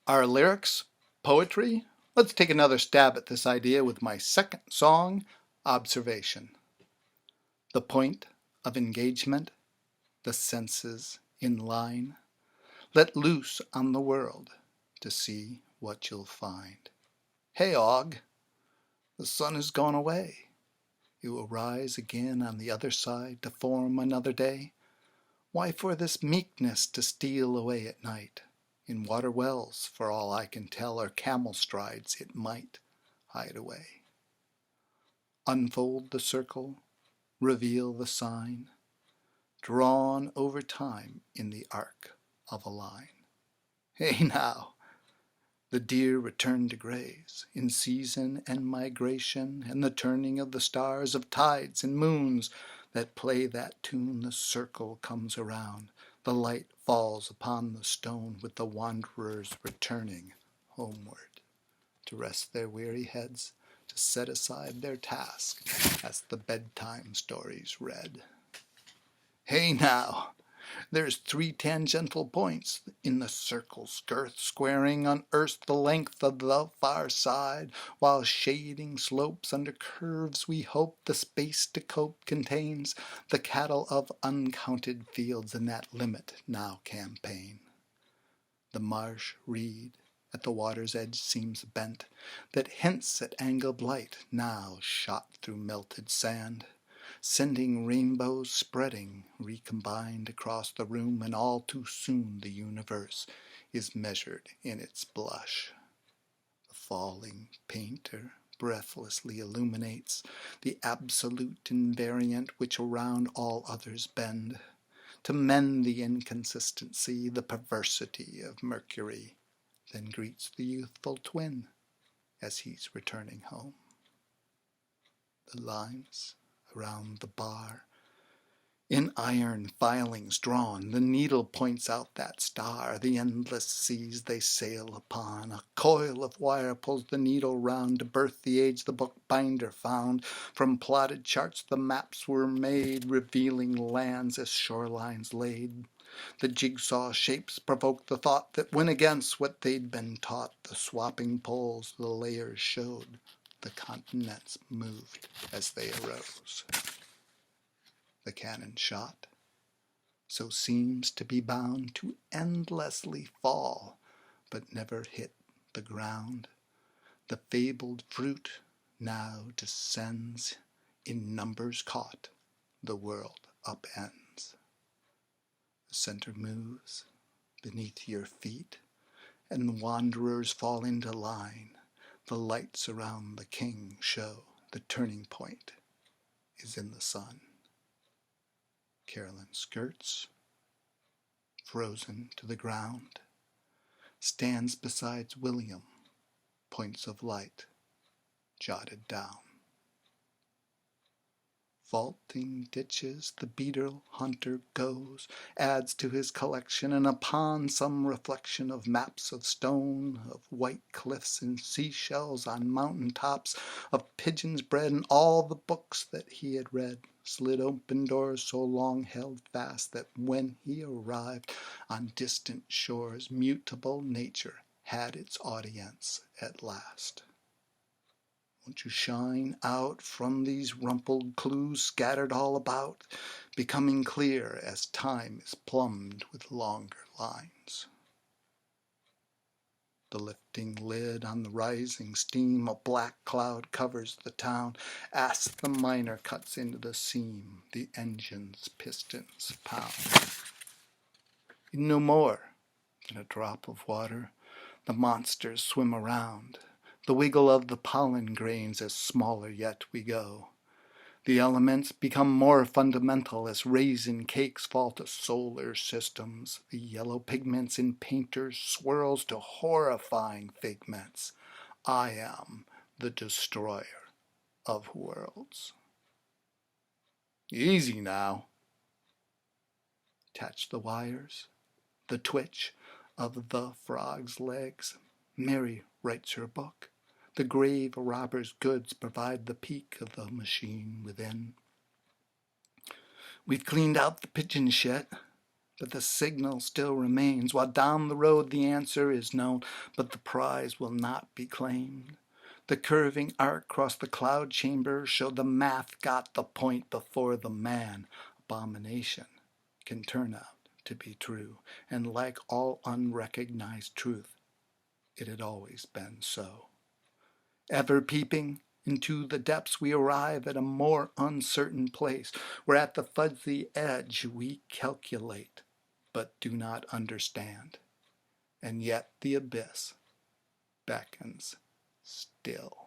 Are lyrics poetry? Let's take another stab at this idea with my second song, Observation. The point of engagement, the senses in line. Let loose on the world to see what you'll find. Hey, Og, the sun has gone away. It will rise again on the other side to form another day. Why for this meekness to steal away at night? In water wells, for all I can tell, or camel strides it might hide away. Unfold the circle, reveal the sign, drawn over time in the arc of a line. Hey now, the deer return to graze, in season and migration, and the turning of the stars of tides and moons that play that tune, the circle comes around. The light falls upon the stone with the wanderers returning homeward to rest their weary heads, to set aside their task as the bedtime stories read. Hey now, there's 3 tangential points in the circle's girth, squaring on earth the length of the far side, while shading slopes under curves we hope the space to cope contains the cattle of uncounted fields in that limit now campaign. The marsh reed at the water's edge seems bent, that hints at angled light now shot through melted sand, sending rainbows spreading, recombined across the room, and all too soon the universe is measured in its blush. The falling painter breathlessly illuminates the absolute invariant which around all others bend, to mend the inconsistency, the perversity of Mercury, then greets the youthful twin as he's returning home. The lines around the bar, in iron filings drawn, the needle points out that star, the endless seas they sail upon. A coil of wire pulls the needle round to birth the age the bookbinder found. From plotted charts the maps were made, revealing lands as shorelines laid. The jigsaw shapes provoked the thought that went against what they'd been taught. The swapping poles the layers showed, the continents moved as they arose. The cannon shot, so seems to be bound to endlessly fall, but never hit the ground. The fabled fruit now descends, in numbers caught, the world upends. The center moves beneath your feet, and wanderers fall into line. The lights around the king show the turning point is in the sun. Carolyn skirts, frozen to the ground, stands beside William, points of light jotted down. Vaulting ditches the beetle hunter goes, adds to his collection, and upon some reflection of maps of stone, of white cliffs and seashells on mountain tops, of pigeons bred, and all the books that he had read, slid open doors so long held fast that when he arrived on distant shores, mutable nature had its audience at last. Won't you shine out from these rumpled clues scattered all about, becoming clear as time is plumbed with longer lines? The lifting lid on the rising steam, a black cloud covers the town. As the miner cuts into the seam, the engine's pistons pound. No more than a drop of water, the monsters swim around. The wiggle of the pollen grains as smaller yet we go. The elements become more fundamental as raisin cakes fall to solar systems. The yellow pigments in painters swirls to horrifying figments. I am the destroyer of worlds. Easy now. Attach the wires, the twitch of the frog's legs. Mary writes her book. The grave robber's goods provide the peak of the machine within. We've cleaned out the pigeon shed. But the signal still remains, while down the road the answer is known, but the prize will not be claimed. The curving arc across the cloud chamber showed the math got the point before the man. Abomination can turn out to be true, and like all unrecognized truth, it had always been so. Ever peeping into the depths, we arrive at a more uncertain place, where at the fuzzy edge we calculate, but do not understand. And yet the abyss beckons still.